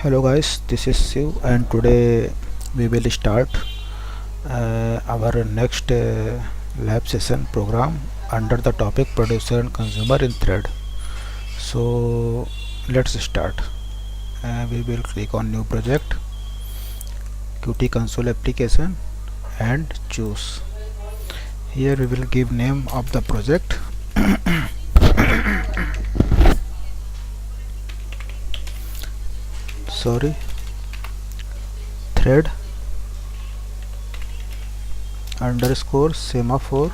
Hello guys, this is Siv and today we will start our next lab session program under the topic producer and consumer in thread. So let's start. We will click on new project, Qt console application and choose. Here we will give name of the project. Sorry, thread underscore semaphore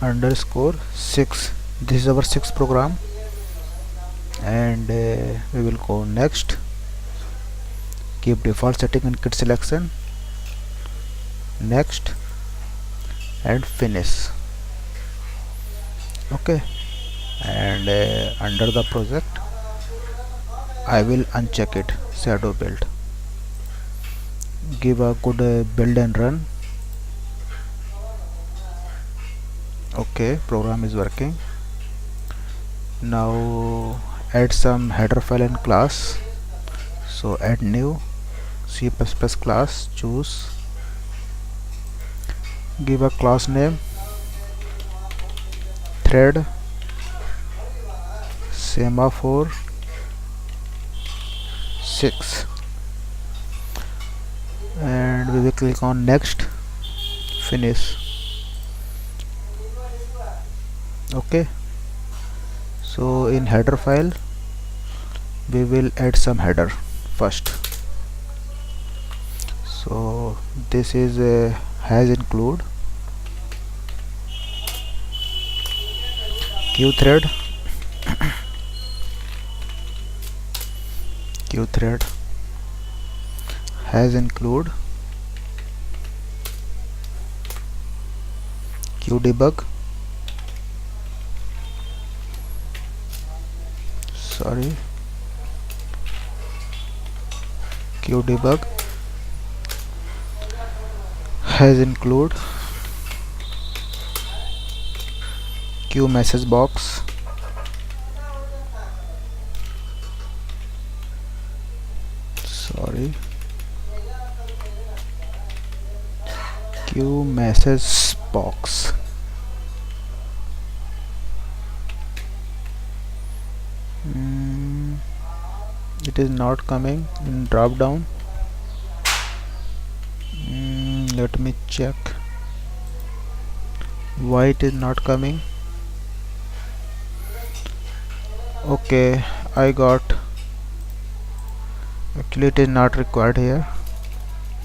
underscore 6. This is our sixth program and we will go next. Keep default setting in kit selection, next and finish. Okay, and under the project I will uncheck it, shadow build. Give a good build and run. Okay, program is working. Now add some header file and class. So add new C++ class, choose, give a class name thread semaphore 6 and we will click on next, finish. Okay, so in header file we will add some header first. So this is has include qthread qthread has include qdebug, sorry, qdebug has include qmessage box, sorry, qmessage box. It is not coming in drop down. Let me check why it is not coming. Okay, I got, actually it is not required here,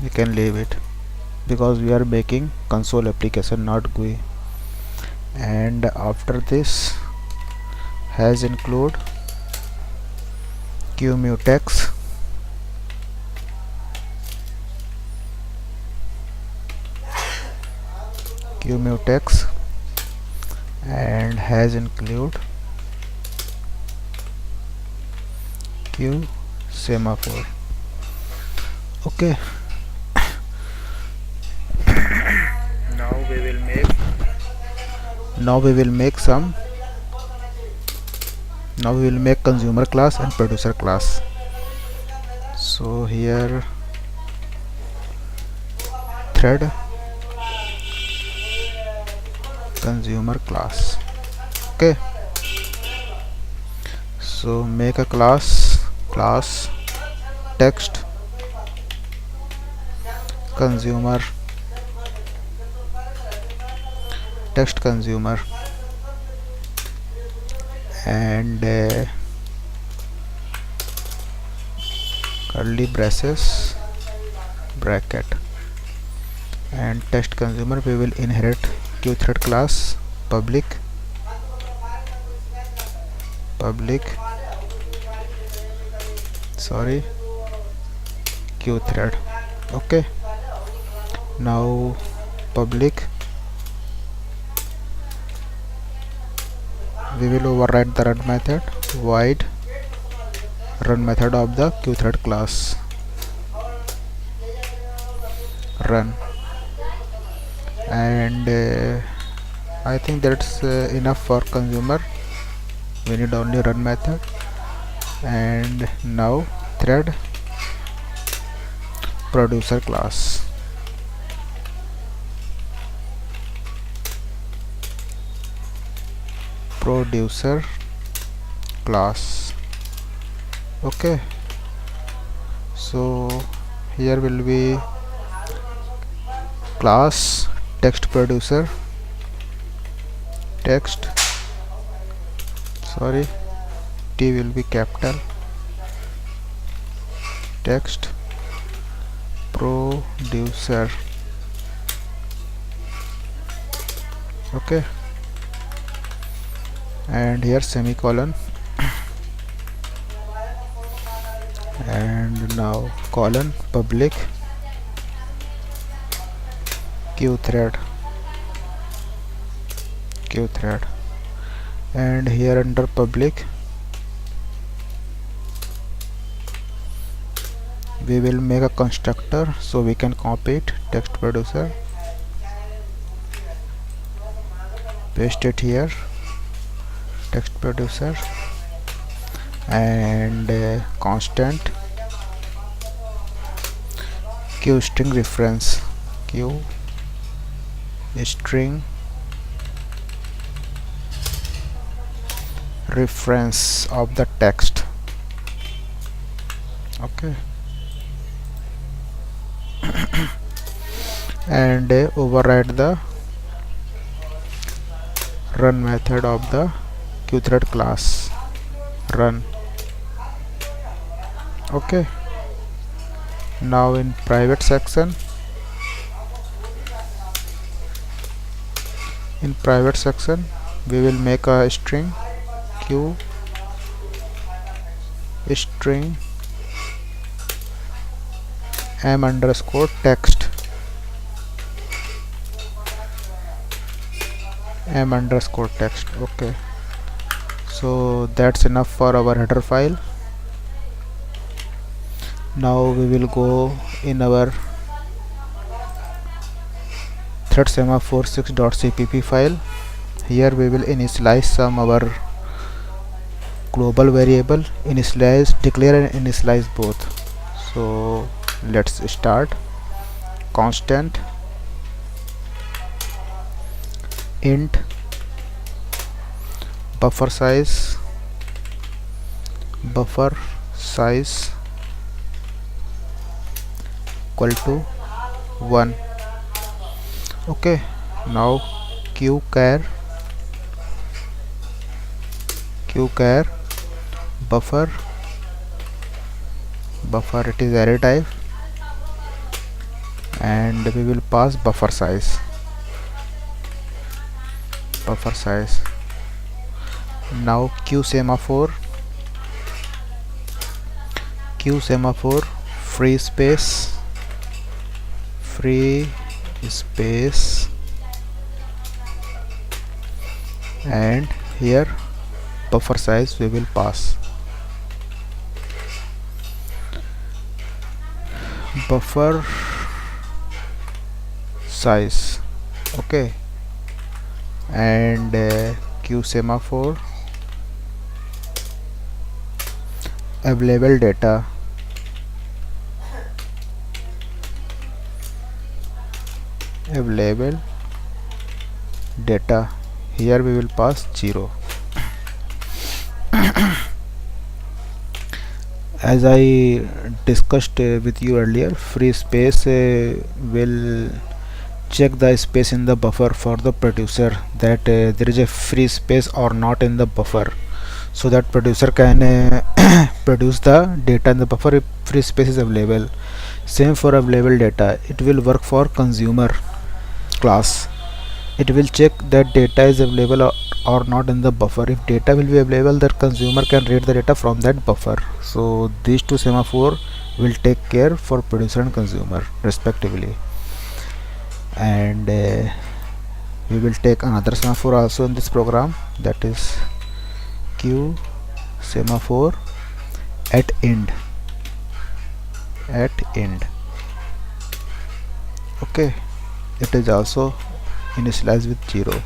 we can leave it because we are making console application, not GUI. And after this has include qmutex, and has include q semaphore. Okay, now we will make some now we will make consumer class and producer class. So here thread consumer class. Okay, so make a class text consumer and curly braces bracket, and text consumer we will inherit qthread class public sorry qthread. Okay, now public we will override the run method, void run method of the qthread class, run, and I think that's enough for consumer. We need only run method. and now thread producer class. Producer class. Okay, so here will be class text producer, text, sorry, T will be capital, text producer. Okay, and here semicolon, and now colon public queue thread, and here under public we will make a constructor, so we can copy it, text producer, paste it here, text producer, and constant q string reference, q string reference of the text. Okay, and override the run method of the qthread class, run. Okay, now in private section, we will make a string q string m underscore text, okay, so that's enough for our header file. Now we will go in our thread semaphore 6.cpp file. Here we will initialize some our global variable, declare and initialize both. So let's start. Constant int buffer size equal to 1. Okay, now qchar buffer, it is array type, and we will pass buffer size. Now q semaphore free space, and here buffer size we will pass. Buffer size, okay, and q semaphore available data, here we will pass 0. As I discussed with you earlier, free space will check the space in the buffer for the producer, that there is a free space or not in the buffer, so that producer can produce the data in the buffer if free space is available. Same for available data, it will work for consumer class. It will check that data is available or not in the buffer. If data will be available, the consumer can read the data from that buffer. So these two semaphore will take care for producer and consumer respectively. And we will take another semaphore also in this program, that is q semaphore at end. Okay, it is also initialized with 0.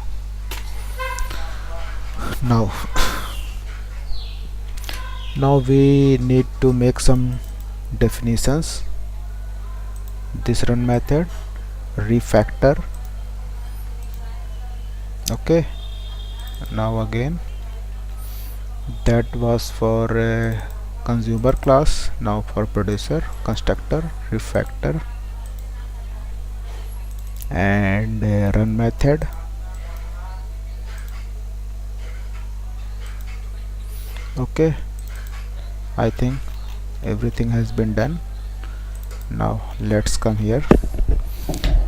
Now we need to make some definitions. This run method, refactor. Okay, now again that was for consumer class. Now for producer, constructor, refactor, and run method. Okay, I think everything has been done. Now let's come here.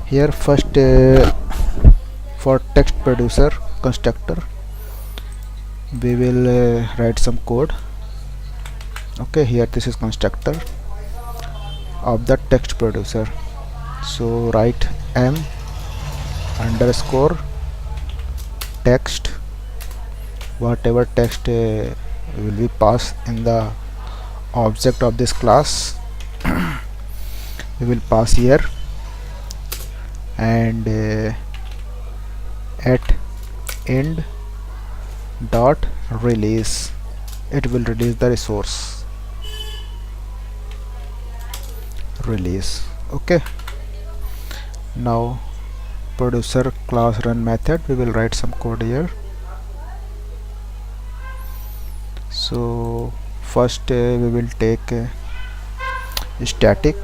Here first for text producer constructor we will write some code. Okay, here this is constructor of the text producer. So write m underscore text, whatever text will be passed in the object of this class we will pass here, and at end dot release, it will release the resource release. Okay, now producer class run method, we will write some code here. So first we will take static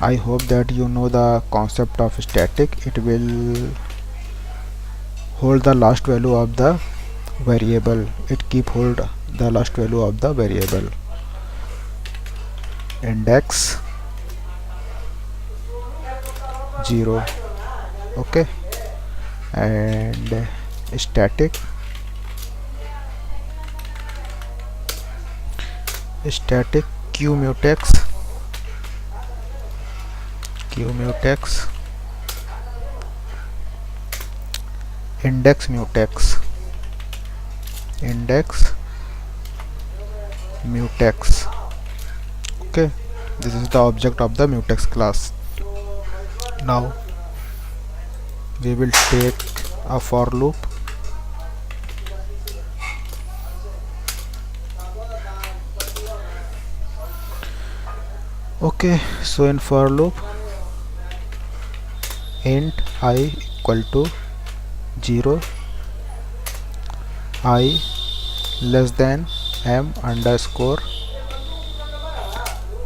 I hope that you know the concept of static. It will hold the last value of the variable. It keep hold the last value of the variable. Index 0. Okay, and static qmutex index mutex. Okay, this is the object of the mutex class. Now we will take a for loop. Okay, so in for loop int I equal to 0, I less than m underscore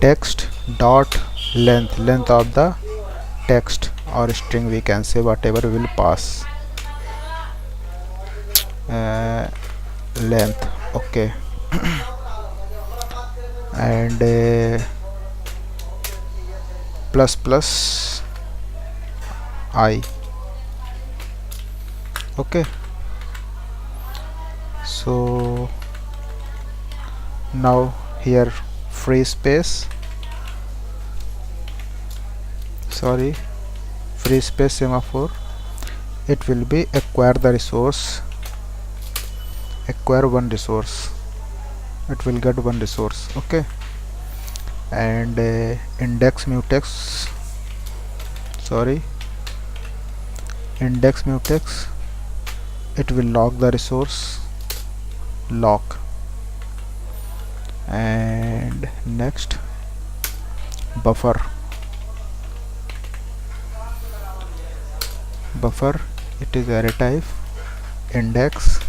text dot length of the text or string, we can say, whatever will pass length. Okay, and plus I. Okay, so now here free space semaphore, it will be acquire one resource, it will get one resource. Okay, and index mutex it will lock the resource lock. And next buffer, it is array type index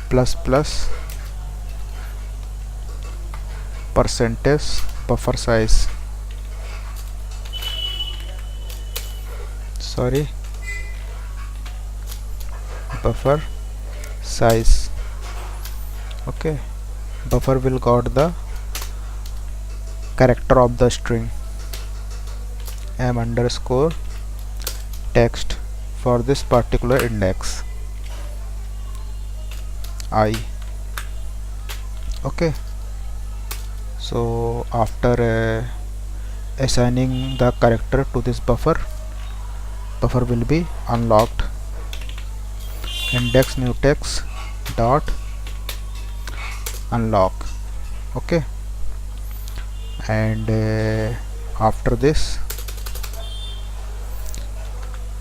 plus percentage buffer size, buffer size. Okay, buffer will got the character of the string m underscore text for this particular index I. Okay, so after assigning the character to this buffer will be unlocked. Index mutex dot unlock. Okay, and after this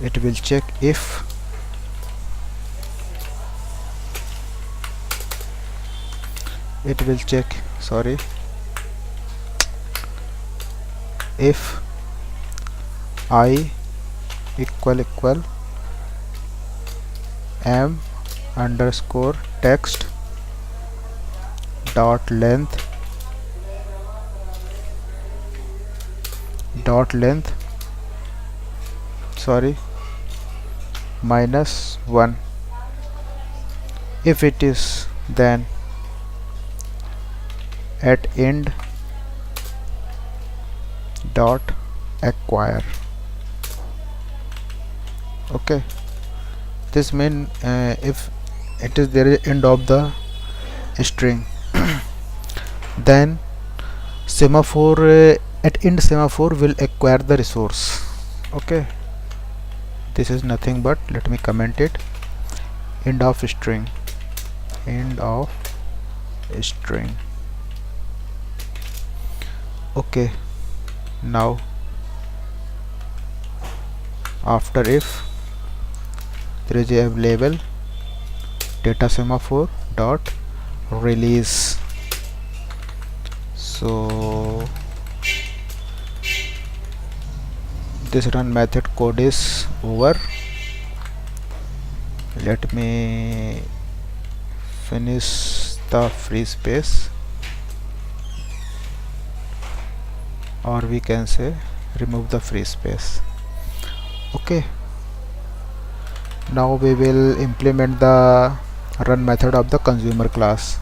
it will check if if I equal m underscore text dot length minus 1. If it is, then at end dot acquire. Okay, this means if it is there is end of the string, then semaphore at end semaphore will acquire the resource. Okay, this is nothing but, let me comment it, end of string. Okay, now after if there is a label data semaphore dot release. So this run method code is over. Let me finish the free space, or we can say remove the free space. Okay, now we will implement the run method of the consumer class.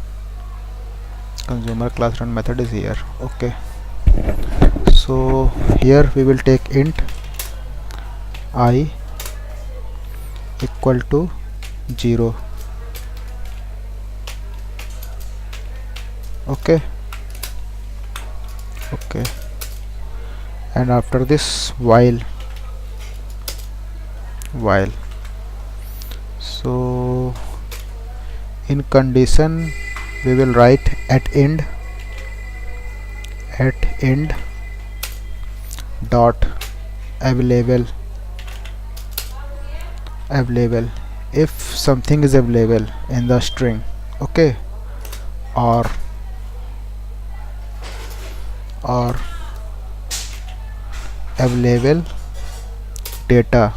Run method is here. Okay, so here we will take int I equal to 0. Okay, and after this while. So in condition we will write at end dot available if something is available in the string. Okay, or available data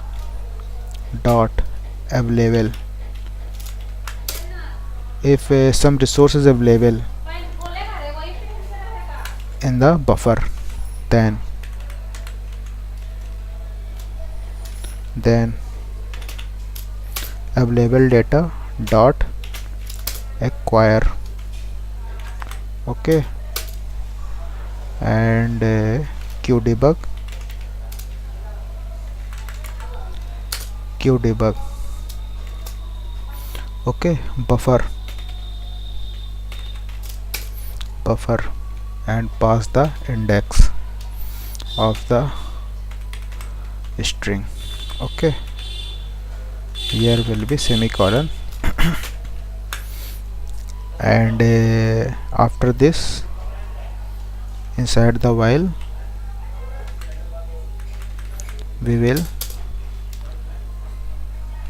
dot available if some resource is available in the buffer, then available data dot acquire. Okay, and qdebug okay, buffer and pass the index of the string. Okay, here will be semicolon and after this inside the while we will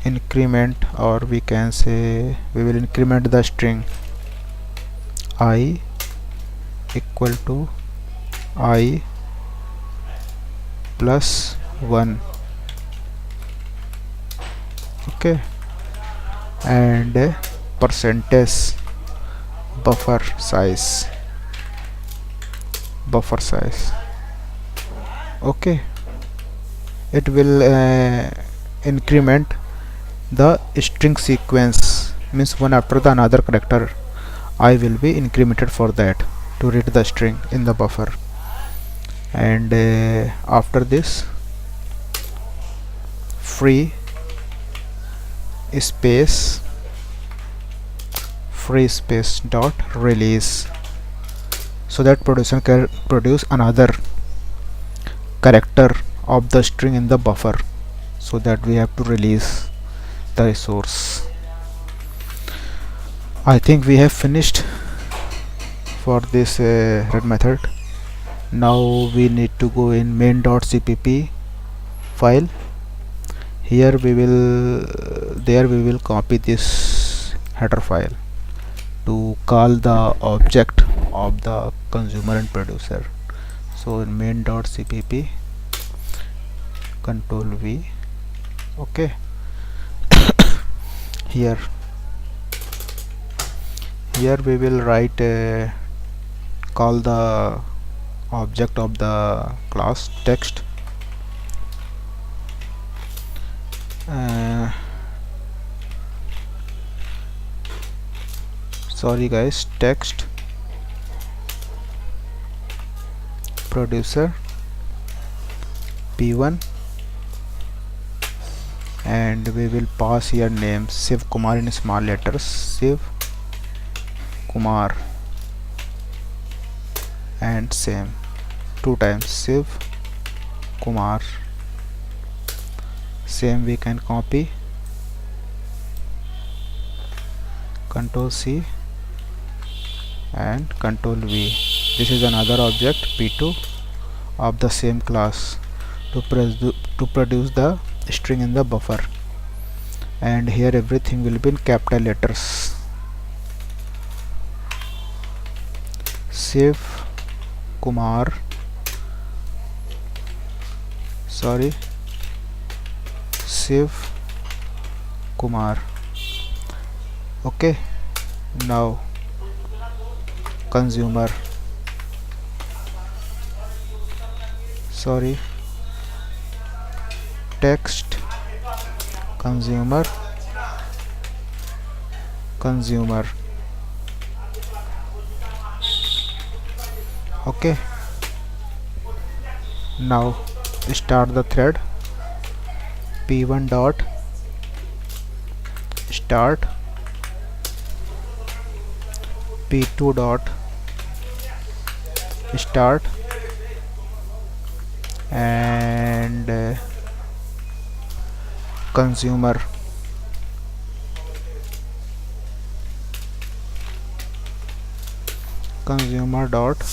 increment, or we can say we will increment the string I equal to I plus 1. Okay, and percentage buffer size. Okay, it will increment the string sequence, means one after the another character I will be incremented for that to read the string in the buffer. And after this free space dot release, so that producer can produce another character of the string in the buffer, so that we have to release the resource. I think we have finished for this run method. Now we need to go in main.cpp file. Here we will there we will copy this header file to call the object of the consumer and producer. So in main.cpp, control V. Okay, here we will write call the object of the class text, sorry guys, text producer p1, and we will pass here name Shiv Kumar in small letters, Shiv Kumar, and same 2 times Shiv Kumar. Same we can copy, Ctrl C and Ctrl V. This is another object p2 of the same class to produce the string in the buffer, and here everything will be in capital letters. Shiv Kumar, sorry, Shiv Kumar. Okay, now consumer, sorry, text consumer, okay. Now start the thread, p1 dot start, p2 dot start, and consumer dot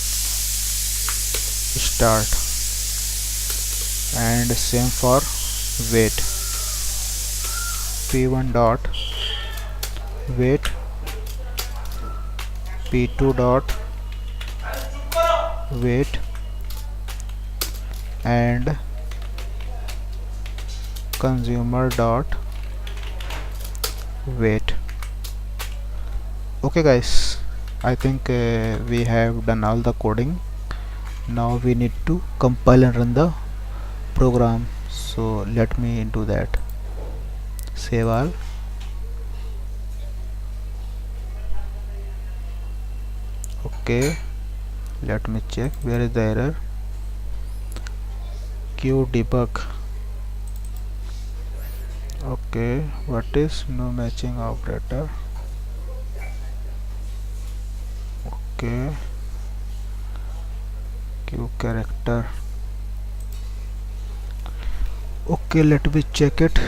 start, and same for wait, p1 dot wait, p2 dot wait, and consumer dot wait. Okay guys, I think we have done all the coding. Now we need to compile and run the program, so let me do that. Save all. Okay, let me check where is the error. Q debug. Okay, what is no matching operator? Okay, Q character. Okay, let me check it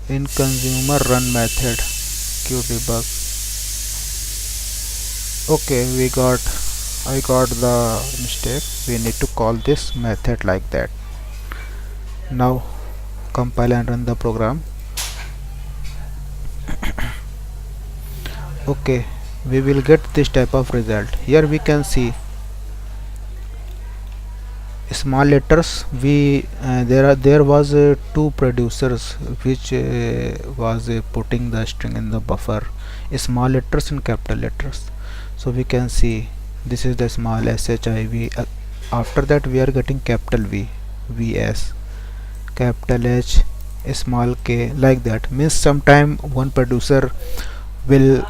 in consumer run method, Q debug. Okay, I got the mistake. We need to call this method like that. Now compile and run the program. Okay, we will get this type of result. Here we can see small letters. There was two producers which was putting the string in the buffer, small letters and capital letters. So we can see this is the small shiv. After that we are getting capital V, vs, capital H, small k, like that. Means sometime one producer will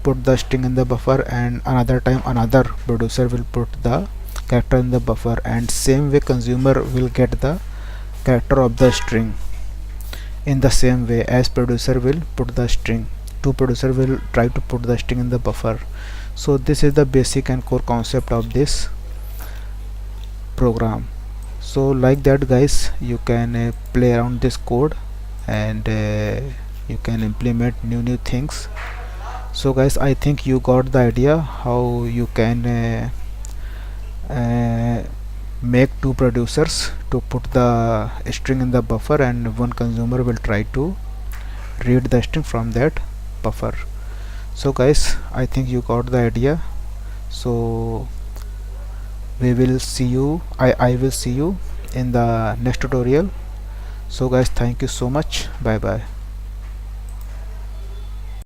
put the string in the buffer, and another time another producer will put the character in the buffer, and same way consumer will get the character of the string in the same way as producer will put the string. Two producer will try to put the string in the buffer. So this is the basic and core concept of this program. So like that guys, you can play around this code, and you can implement new things. So guys, I think you got the idea how you can make two producers to put the string in the buffer, and one consumer will try to read the string from that buffer. So guys, I think you got the idea. So we will see you, I will see you in the next tutorial. So guys, thank you so much. Bye bye.